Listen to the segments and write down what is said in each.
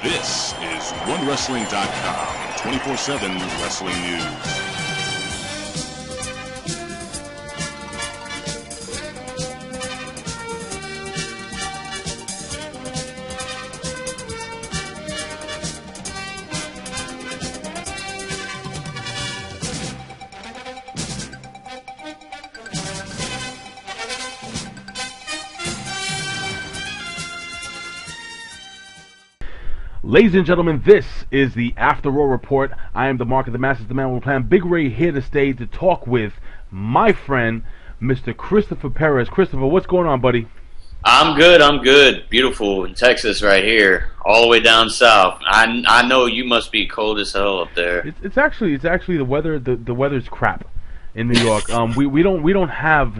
This is OneWrestling.com, 24/7 wrestling news. Ladies and gentlemen, this is the After Raw Report. I am the Mark of the Masters, the man with a plan. Big Ray here to stay to talk with my friend, Mr. Christopher Perez. Christopher, what's going on, buddy? I'm good. Beautiful in Texas right here, all the way down south. I know you must be cold as hell up there. It's actually the weather. The weather's crap in New York. We don't have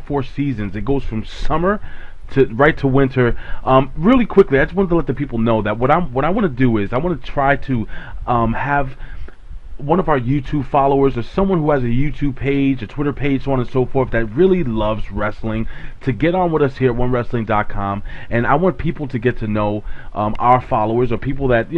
4 seasons. It goes from summer right to winter. Really quickly, I just wanted to let the people know that what I want to do is I want to try to have one of our YouTube followers or someone who has a YouTube page, a Twitter page, so on and so forth, that really loves wrestling to get on with us here at OneWrestling.com. And I want people to get to know our followers or people that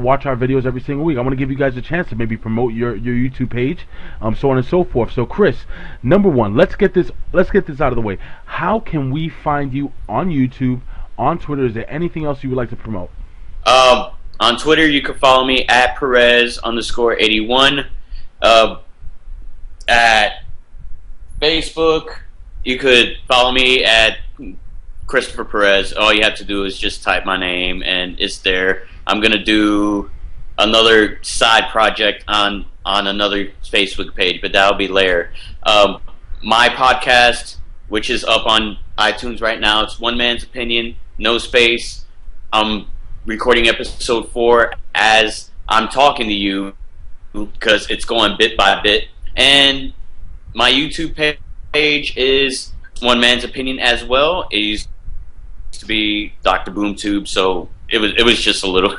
watch our videos every single week. I want to give you guys a chance to maybe promote your YouTube page, so on and so forth. So Chris, number one, let's get this out of the way. How can we find you on YouTube, on Twitter? Is there anything else you would like to promote? On Twitter, you can follow me at Perez_81. At Facebook, you could follow me at Christopher Perez. All you have to do is just type my name, and it's there. I'm going to do another side project on another Facebook page, but that'll be later. My podcast, which is up on iTunes right now, it's One Man's Opinion, no space. I'm recording episode 4 as I'm talking to you because it's going bit by bit. And my YouTube page is One Man's Opinion as well. It used to be Dr. BoomTube, so it was just a little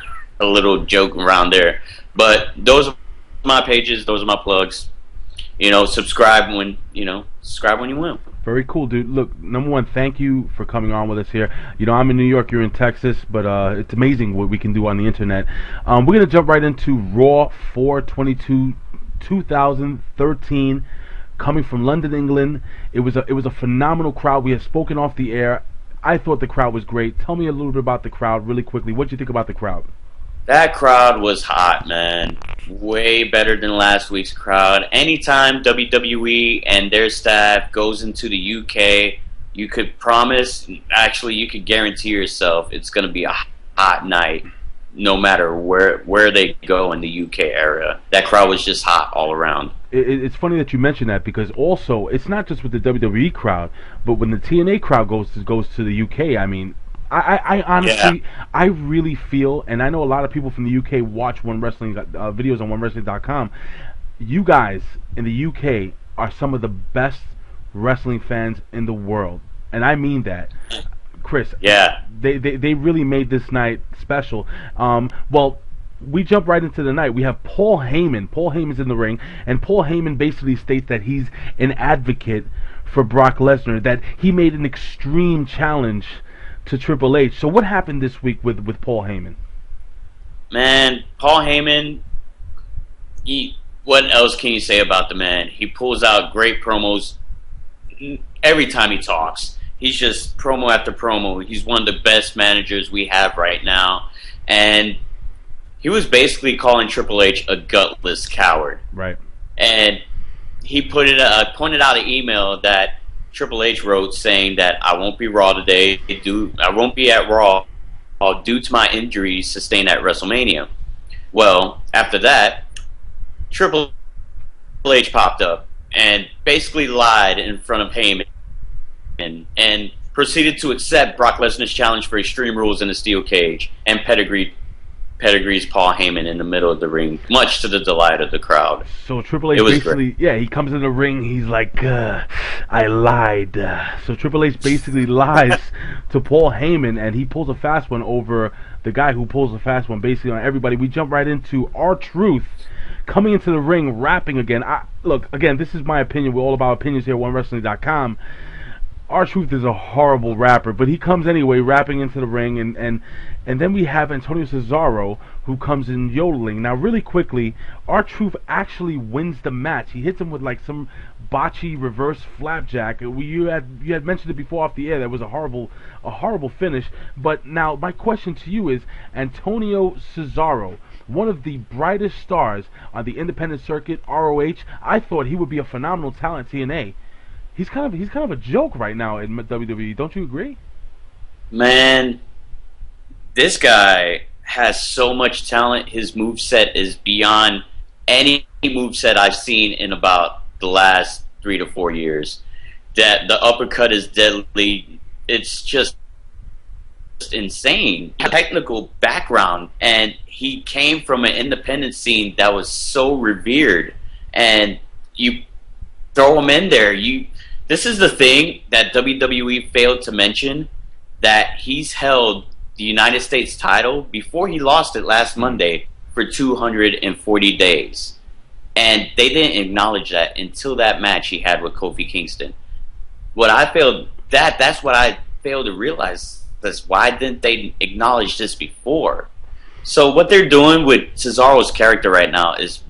joke around there. But those are my pages, those are my plugs. Subscribe when you want. Very cool, dude. Look, number one, thank you for coming on with us here. I'm in New York, you're in Texas, but it's amazing what we can do on the internet. We're going to jump right into Raw 4/22/2013, coming from London, England. It was a phenomenal crowd. We have spoken off the air. I thought the crowd was great. Tell me a little bit about the crowd really quickly. What did you think about the crowd? That crowd was hot, man. Way better than last week's crowd. Anytime WWE and their staff goes into the UK, you could guarantee yourself it's going to be a hot night no matter where they go in the UK area. That crowd was just hot all around. It's funny that you mention that because also it's not just with the WWE crowd, but when the TNA crowd goes to the UK, I mean, I honestly, I really feel, and I know a lot of people from the UK watch One Wrestling videos on OneWrestling.com. You guys in the UK are some of the best wrestling fans in the world, and I mean that, Chris. Yeah. They really made this night special. Well, we jump right into the night. We have Paul Heyman. Paul Heyman's in the ring, and Paul Heyman basically states that he's an advocate for Brock Lesnar, that he made an extreme challenge to Triple H. So what happened this week with Paul Heyman? Man, Paul Heyman, what else can you say about the man? He pulls out great promos every time he talks. He's just promo after promo. He's one of the best managers we have right now. And he was basically calling Triple H a gutless coward. Right. And he pointed out an email that Triple H wrote saying that I won't be Raw today. I won't be at Raw due to my injuries sustained at WrestleMania. Well, after that, Triple H popped up and basically lied in front of Heyman and proceeded to accept Brock Lesnar's challenge for Extreme Rules in a steel cage and pedigrees Paul Heyman in the middle of the ring, much to the delight of the crowd. So Triple H basically, he comes in the ring, he's like, I lied. So Triple H basically lies to Paul Heyman, and he pulls a fast one over the guy who pulls a fast one basically on everybody. We jump right into R-Truth coming into the ring, rapping again. Look, again, this is my opinion. We're all about opinions here at OneWrestling.com. R-Truth is a horrible rapper, but he comes anyway, rapping into the ring, and then we have Antonio Cesaro, who comes in yodeling. Now, really quickly, R-Truth actually wins the match. He hits him with like some botchy reverse flapjack. You had mentioned it before off the air. That was a horrible finish. But now, my question to you is, Antonio Cesaro, one of the brightest stars on the independent circuit, ROH. I thought he would be a phenomenal talent, TNA. He's kind of a joke right now in WWE. Don't you agree? Man, this guy has so much talent. His moveset is beyond any moveset I've seen in about the last 3 to 4 years. That the uppercut is deadly. It's just insane. Technical background, and he came from an independent scene that was so revered, and you throw him in there. This is the thing that WWE failed to mention, that he's held the United States title before he lost it last Monday for 240 days. And they didn't acknowledge that until that match he had with Kofi Kingston. That's what I failed to realize. That's why didn't they acknowledge this before? So what they're doing with Cesaro's character right now is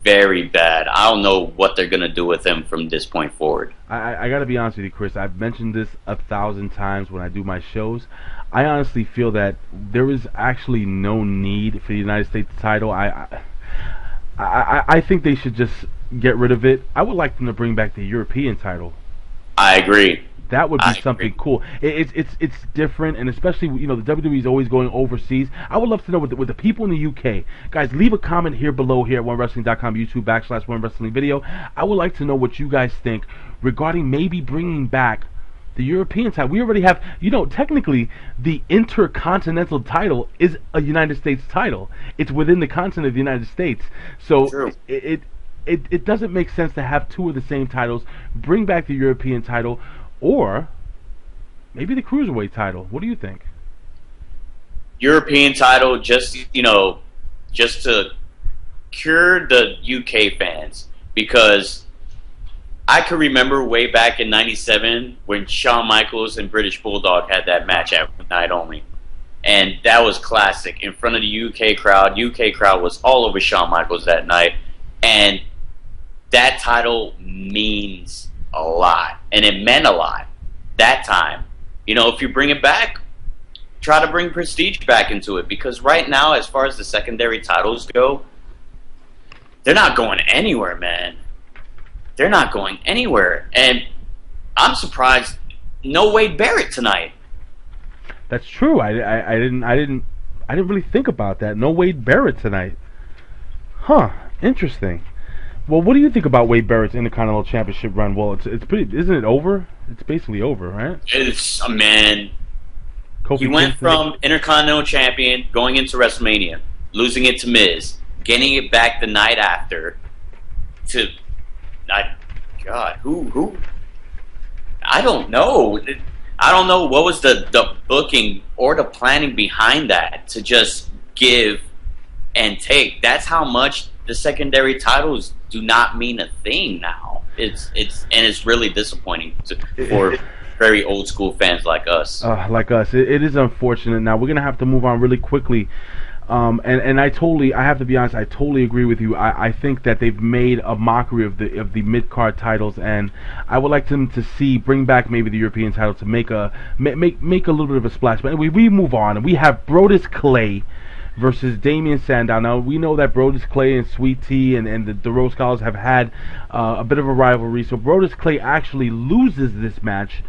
very bad. I don't know what they're going to do with him from this point forward. I got to be honest with you, Chris. I've mentioned this 1,000 times when I do my shows. I honestly feel that there is actually no need for the United States title. I think they should just get rid of it. I would like them to bring back the European title. I agree. That would be something cool. It's different, and especially, the WWE is always going overseas. I would love to know with the people in the UK. Guys, leave a comment here below here at OneWrestling.com, YouTube /OneWrestling video. I would like to know what you guys think regarding maybe bringing back the European title. We already have, technically the Intercontinental title is a United States title. It's within the continent of the United States. So it doesn't make sense to have two of the same titles. Bring back the European title. Or maybe the Cruiserweight title. What do you think? European title, just to cure the UK fans, because I can remember way back in '97 when Shawn Michaels and British Bulldog had that match at One Night Only, and that was classic in front of the UK crowd. UK crowd was all over Shawn Michaels that night, and that title means a lot, and it meant a lot that time. If you bring it back, try to bring prestige back into it, because right now, as far as the secondary titles go, they're not going anywhere, man. They're not going anywhere, and I'm surprised no Wade Barrett tonight. That's true. I didn't really think about that. No Wade Barrett tonight. Huh? Interesting. Well, what do you think about Wade Barrett's Intercontinental Championship run? Well, it's pretty. Isn't it over? It's basically over, right? It's man. Kofi He went Kingston. from Intercontinental Champion going into WrestleMania, losing it to Miz, getting it back the night after to, who? I don't know. I don't know what was the booking or the planning behind that to just give and take. That's how much the secondary titles do not mean a thing now. It's really disappointing for very old school fans like us. It is unfortunate. Now we're gonna have to move on really quickly. And I have to be honest, I totally agree with you. I think that they've made a mockery of the mid-card titles, and I would like them to bring back maybe the European title to make a little bit of a splash. But anyway, we move on, and we have Brodus Clay versus Damian Sandow. Now, we know that Brodus Clay and Sweet Tea and the Rose Scholars have had a bit of a rivalry, so Brodus Clay actually loses this match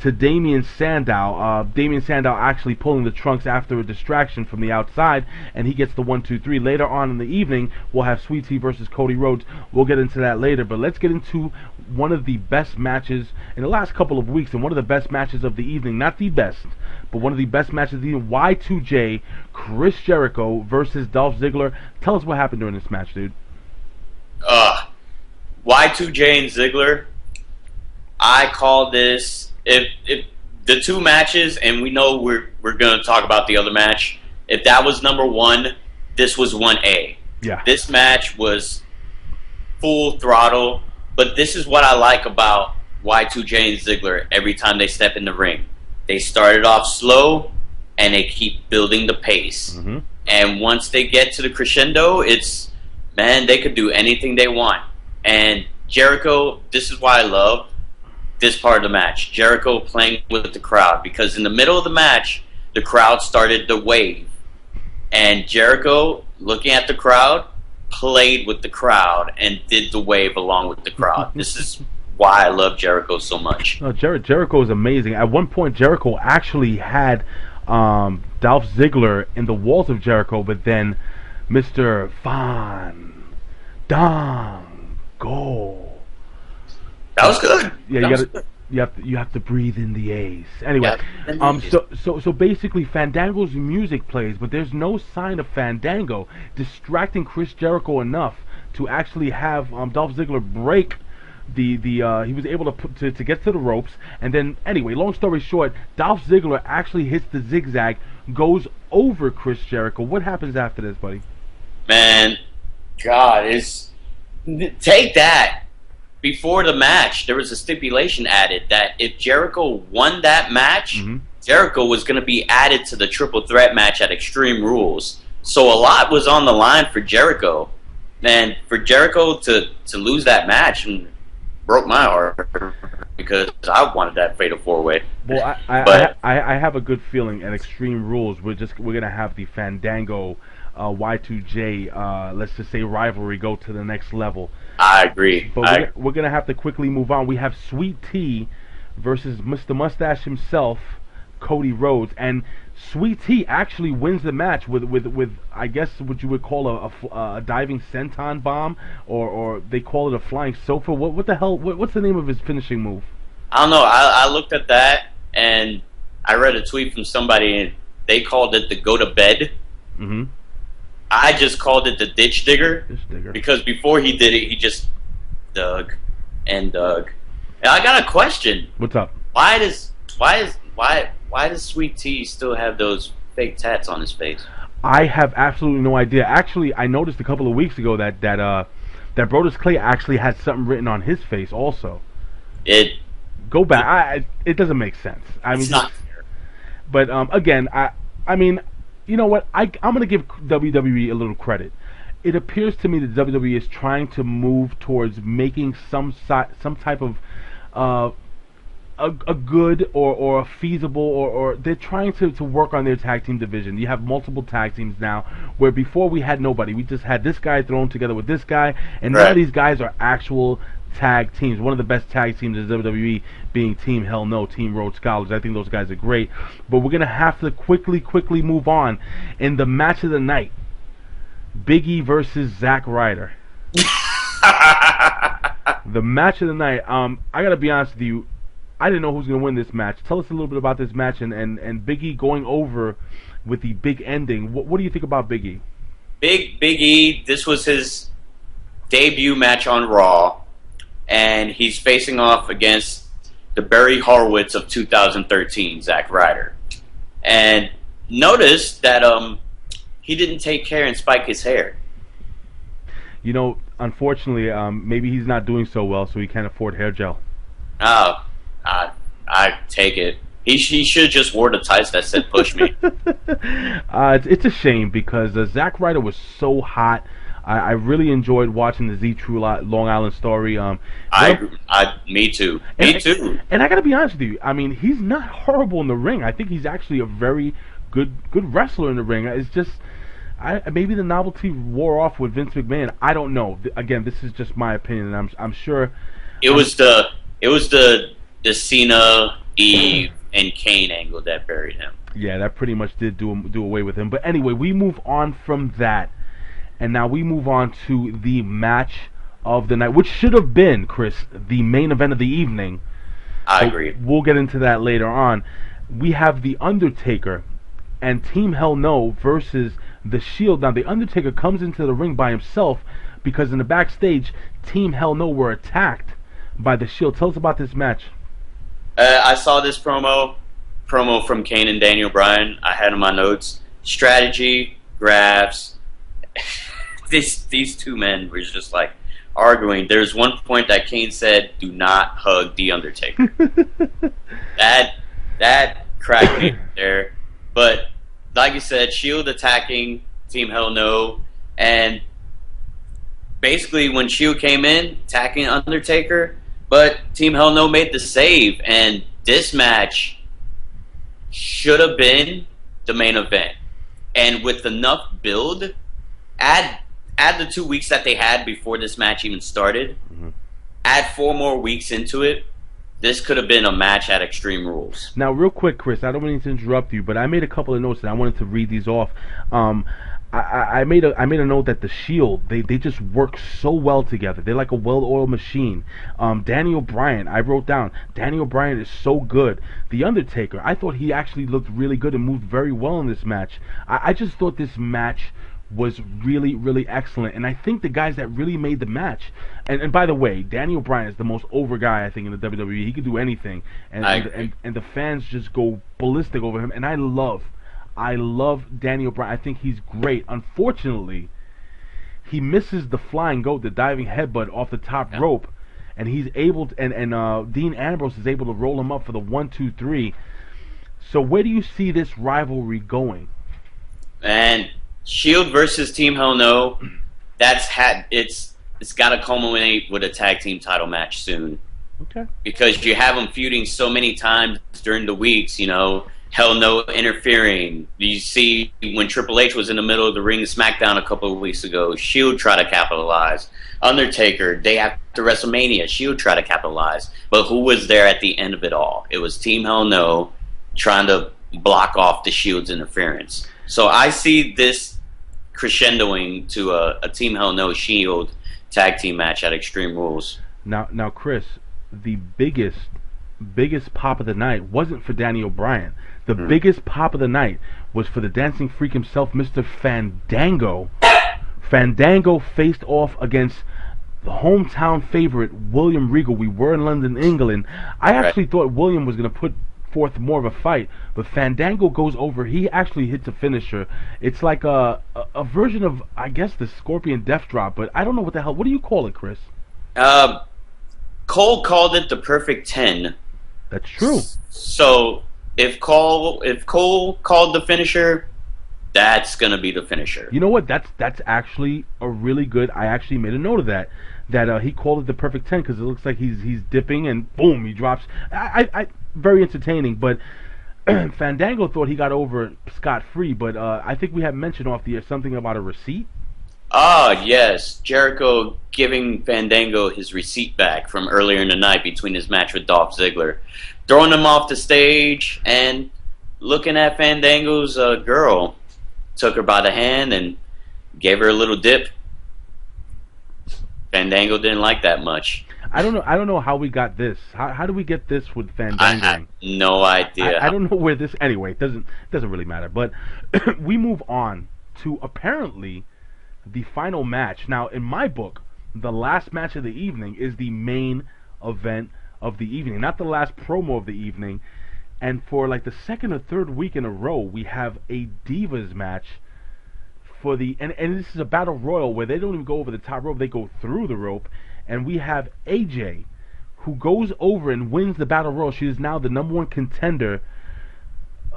to Damian Sandow. Damian Sandow actually pulling the trunks after a distraction from the outside, and he gets the 1-2-3. Later on in the evening, we'll have Sweet Tea versus Cody Rhodes. We'll get into that later, but let's get into one of the best matches in the last couple of weeks, and one of the best matches of the evening. Not the best, but one of the best matches of the evening. Y2J, Chris Jericho versus Dolph Ziggler. Tell us what happened during this match, dude. Y2J and Ziggler, I call this, if the two matches, and we know we're going to talk about the other match, if that was number one, this was 1A. Yeah. This match was full throttle, but this is what I like about Y2J and Ziggler every time they step in the ring. They started off slow, and they keep building the pace. Mm-hmm. And once they get to the crescendo, they could do anything they want. And Jericho, this is why I love this part of the match. Jericho playing with the crowd, because in the middle of the match, the crowd started to wave. And Jericho, looking at the crowd, played with the crowd and did the wave along with the crowd. This is why I love Jericho so much. No, Jericho is amazing. At one point, Jericho actually had Dolph Ziggler in the walls of Jericho, but then Mr. Fandango. That was good. Yeah, you have to breathe in the A's. Anyway, so basically Fandango's music plays, but there's no sign of Fandango distracting Chris Jericho enough to actually have Dolph Ziggler break he was able to get to the ropes, and then anyway, long story short, Dolph Ziggler actually hits the zigzag, goes over Chris Jericho. What happens after this, buddy? Man, God, take that. Before the match, there was a stipulation added that if Jericho won that match, Jericho was going to be added to the triple threat match at Extreme Rules. So a lot was on the line for Jericho. And for Jericho to lose that match broke my heart, because I wanted that fatal 4-way. Well, I have a good feeling at Extreme Rules we're gonna have the Fandango Y2J let's just say rivalry go to the next level. I agree. But we're gonna have to quickly move on. We have Sweet Tea versus Mr. Mustache himself, Cody Rhodes, and Sweet Tea actually wins the match with I guess what you would call a diving senton bomb, or they call it a flying sofa. What the hell? What's the name of his finishing move? I don't know. I looked at that, and I read a tweet from somebody, and they called it the go to bed. Mm-hmm. I just called it the ditch digger. Because before he did it, he just dug and dug. And I got a question. What's up? Why does Sweet Tea still have those fake tats on his face? I have absolutely no idea. Actually, I noticed a couple of weeks ago that Brodus Clay actually had something written on his face also. Go back. It doesn't make sense. It's not fair. But again, I mean, you know what? I'm going to give WWE a little credit. It appears to me that WWE is trying to move towards making some type of a good or a feasible or they're trying to work on their tag team division. You have multiple tag teams now, where before we had nobody. We just had this guy thrown together with this guy, and now these guys are actual tag teams. One of the best tag teams in WWE being Team Hell No, Team Rhodes Scholars. I think those guys are great. But we're going to have to quickly move on. In the match of the night, Big E versus Zack Ryder. The match of the night, I got to be honest with you, I didn't know who was going to win this match. Tell us a little bit about this match and Big E going over with the big ending. What do you think about Big E? Big E, this was his debut match on Raw, and he's facing off against the Barry Horowitz of 2013, Zack Ryder. And notice that he didn't take care and spike his hair. You know, unfortunately, maybe he's not doing so well, so he can't afford hair gel. Oh, I take it. He should just wore the tights that said "push me." It's a shame because Zack Ryder was so hot. I really enjoyed watching the Z True Long Island story. Me too. Me too. And I gotta be honest with you. I mean, he's not horrible in the ring. I think he's actually a very good wrestler in the ring. It's just, maybe the novelty wore off with Vince McMahon. I don't know. Again, this is just my opinion, and I'm sure. It was the Cena, Eve, and Kane angle that buried him. Yeah, that pretty much did do away with him. But anyway, we move on from that. And now we move on to the match of the night, which should have been, Chris, the main event of the evening. I agree. We'll get into that later on. We have The Undertaker and Team Hell No versus The Shield. Now, The Undertaker comes into the ring by himself because in the backstage, Team Hell No were attacked by The Shield. Tell us about this match. I saw this promo from Kane and Daniel Bryan. I had in my notes. Strategy, graphs. These two men were just like, arguing. There's one point that Kane said, "Do not hug the Undertaker." that cracked me there. But like you said, Shield attacking Team Hell No, and basically when Shield came in attacking Undertaker, but Team Hell No made the save, and this match should have been the main event. And with enough build, add the 2 weeks that they had before this match even started, add 4 more weeks into it, this could have been a match at Extreme Rules. Now, real quick, Chris, I don't mean to interrupt you, but I made a couple of notes and I wanted to read these off. I made a note that the Shield, they just work so well together. They're like a well-oiled machine. Daniel Bryan, I wrote down, Daniel Bryan is so good. The Undertaker, I thought he actually looked really good and moved very well in this match. I just thought this match was really, really excellent. And I think the guys that really made the match, and by the way, Daniel Bryan is the most over guy, I think, in the WWE. He can do anything. And the fans just go ballistic over him. And I love Daniel Bryan. I think he's great. Unfortunately, he misses the flying goat, the diving headbutt off the top rope, and he's able to, and Dean Ambrose is able to roll him up for the 1-2-3. So where do you see this rivalry going? And Shield versus Team Hell No, it's got to culminate with a tag team title match soon. Okay. Because you have them feuding so many times during the weeks, you know. Hell No interfering. You see when Triple H was in the middle of the ring in SmackDown a couple of weeks ago, Shield tried to capitalize. Undertaker, day after WrestleMania, Shield tried to capitalize. But who was there at the end of it all? It was Team Hell No trying to block off the Shield's interference. So I see this crescendoing to a Team Hell No Shield tag team match at Extreme Rules. Now, Chris, the biggest pop of the night wasn't for Daniel Bryan. The biggest pop of the night was for the dancing freak himself, Mr. Fandango. Fandango faced off against the hometown favorite, William Regal. We were in London, England. I actually thought William was going to put forth more of a fight, but Fandango goes over. He actually hits a finisher. It's like a version of, I guess, the Scorpion Death Drop, but I don't know what the hell. What do you call it, Chris? Cole called it the Perfect 10. That's true. So if Cole called the finisher, that's gonna be the finisher. You know what? That's actually a really good. I actually made a note of that. That he called it the Perfect 10 because it looks like he's dipping and boom, he drops. I very entertaining. But Fandango thought he got over scot-free. But I think we had mentioned off the air something about a receipt. Ah, yes. Jericho giving Fandango his receipt back from earlier in the night between his match with Dolph Ziggler. Throwing him off the stage and looking at Fandango's girl. Took her by the hand and gave her a little dip. Fandango didn't like that much. I don't know how we got this. How do we get this with Fandango? I have no idea. I don't know where this... Anyway, it doesn't really matter. But we move on to apparently the final match. Now, in my book, the last match of the evening is the main event of the evening, not the last promo of the evening. And for like the second or third week in a row, we have a Divas match for the and this is a battle royal where they don't even go over the top rope, they go through the rope, and we have AJ who goes over and wins the battle royal. She is now the #1 contender.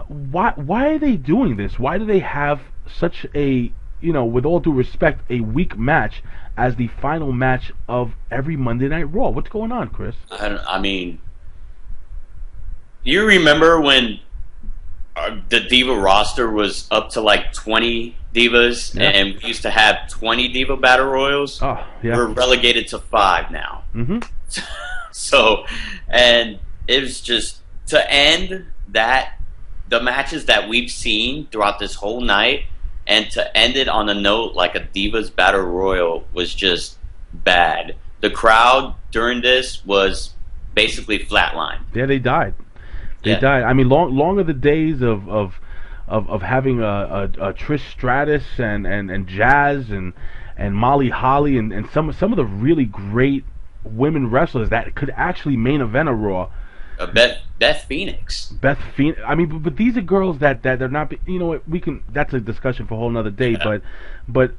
Why are they doing this? Why do they have such a, you know, with all due respect, a weak match as the final match of every Monday Night Raw? What's going on, Chris? I mean, you remember when the Diva roster was up to like 20 Divas, and we used to have 20 Diva Battle Royals? Oh, yeah. We're relegated to 5 now. Mm-hmm. So, and it was just, to end that, the matches that we've seen throughout this whole night, and to end it on a note like a Divas Battle Royal was just bad. The crowd during this was basically flatline. Yeah, they died. They died. I mean, long are the days of having a Trish Stratus and Jazz and Molly Holly and some of the really great women wrestlers that could actually main event a Raw. Beth Phoenix. I mean, but these are girls that they're not. You know what? We can. That's a discussion for a whole nother day. But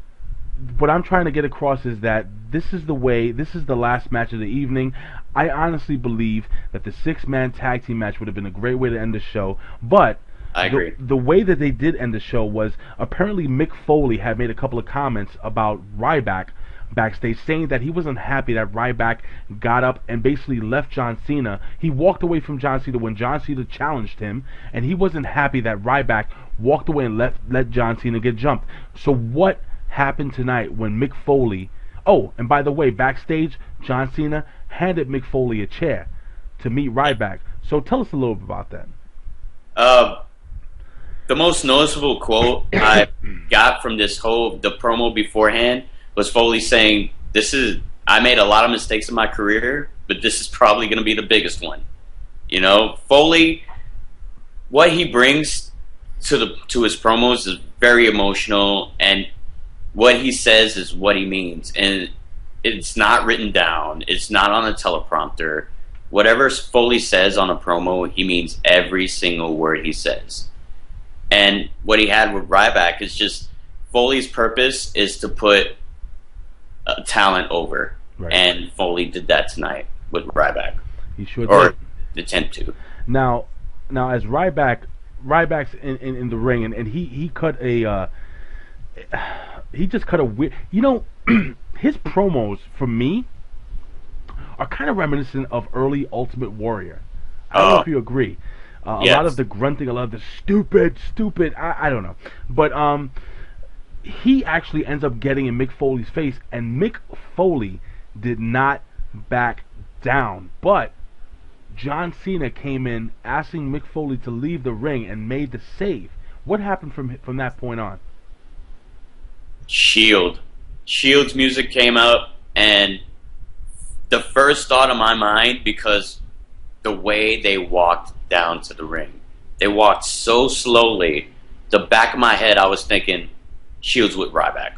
what I'm trying to get across is that this is the last match of the evening. I honestly believe that the 6-man tag team match would have been a great way to end the show, but I agree. the way that they did end the show was apparently Mick Foley had made a couple of comments about Ryback backstage, saying that he wasn't happy that Ryback got up and basically left John Cena. He walked away from John Cena when John Cena challenged him, and he wasn't happy that Ryback walked away and let John Cena get jumped. So what happened tonight when Mick Foley... Oh, and by the way, backstage, John Cena handed Mick Foley a chair to meet Ryback. So tell us a little bit about that. The most noticeable quote I got from the promo beforehand was Foley saying, I made a lot of mistakes in my career, but this is probably going to be the biggest one. You know, Foley, what he brings to his promos is very emotional, and what he says is what he means, and it's not written down. It's not on a teleprompter. Whatever Foley says on a promo, he means every single word he says. And what he had with Ryback is just Foley's purpose is to put talent over, right. And Foley did that tonight with Ryback. He sure did. Or attempt to. Now as Ryback's in the ring, and he cut a he just cut a weird. You know, his promos for me are kind of reminiscent of early Ultimate Warrior. I don't know if you agree. Yes. A lot of the grunting, a lot of the stupid. I don't know, but he actually ends up getting in Mick Foley's face, and Mick Foley did not back down. But John Cena came in asking Mick Foley to leave the ring and made the save. What happened from that point on? Shield's music came out, and the first thought in my mind, because the way they walked down to the ring, they walked so slowly, the back of my head I was thinking Shields with Ryback.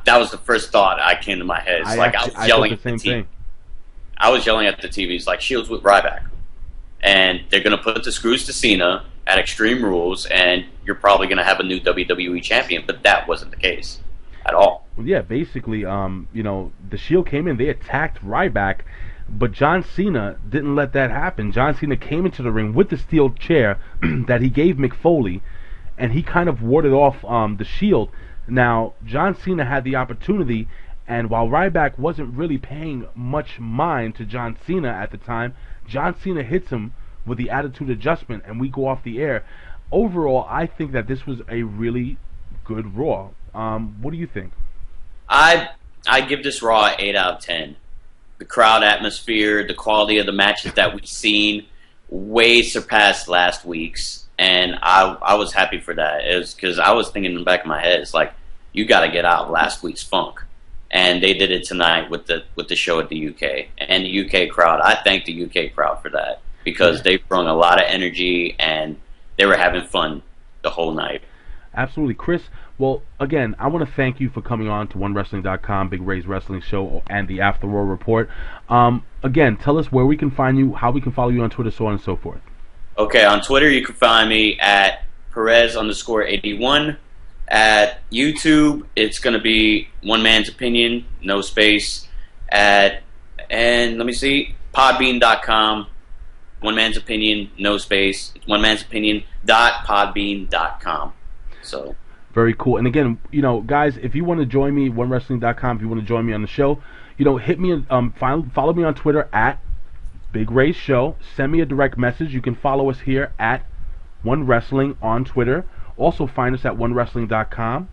That was the first thought I came to my head. It's I was yelling at the TV. I was yelling at the TV. It's like Shields with Ryback, and they're going to put the screws to Cena at Extreme Rules, and you're probably going to have a new WWE champion. But that wasn't the case at all. Well, yeah, basically, the Shield came in, they attacked Ryback, but John Cena didn't let that happen. John Cena came into the ring with the steel chair that he gave Mick Foley, and he kind of warded off the Shield. Now, John Cena had the opportunity, and while Ryback wasn't really paying much mind to John Cena at the time, John Cena hits him with the attitude adjustment, and we go off the air. Overall, I think that this was a really good Raw. What do you think? I give this Raw an 8 out of 10. The crowd atmosphere, the quality of the matches that we've seen way surpassed last week's, and I was happy for that. It was because I was thinking in the back of my head, it's like, you got to get out of last week's funk. And they did it tonight with the show at the UK. And the UK crowd, I thank the UK crowd for that, because they brought a lot of energy and they were having fun the whole night. Absolutely. Chris, well, again, I want to thank you for coming on to OneWrestling.com, Big Ray's Wrestling Show, and the After Raw Report. Again, tell us where we can find you, how we can follow you on Twitter, so on and so forth. Okay, on Twitter you can find me at Perez_81. At YouTube, it's going to be One Man's Opinion, no space. And let me see, Podbean.com, One Man's Opinion, no space. It's oneman'sopinion.podbean.com. So very cool. And again, guys, if you want to join me, OneWrestling.com, if you want to join me on the show, hit me, follow me on Twitter at Big Ray's Show. Send me a direct message. You can follow us here at One Wrestling on Twitter. Also find us at OneWrestling.com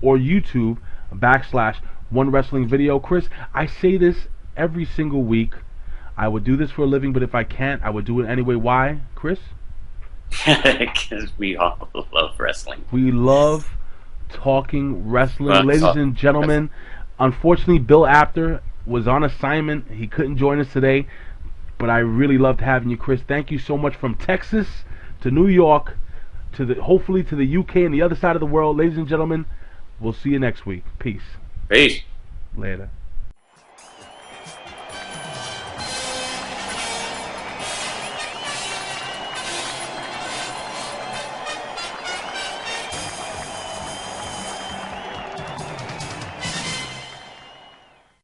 or YouTube /One Wrestling Video. Chris, I say this every single week. I would do this for a living, but if I can't, I would do it anyway. Why, Chris? Because we all love wrestling. We love talking wrestling. Ladies and gentlemen, unfortunately, Bill Apter was on assignment. He couldn't join us today, but I really loved having you, Chris. Thank you so much from Texas to New York to hopefully to the UK and the other side of the world. Ladies and gentlemen, we'll see you next week. Peace. Peace. Later.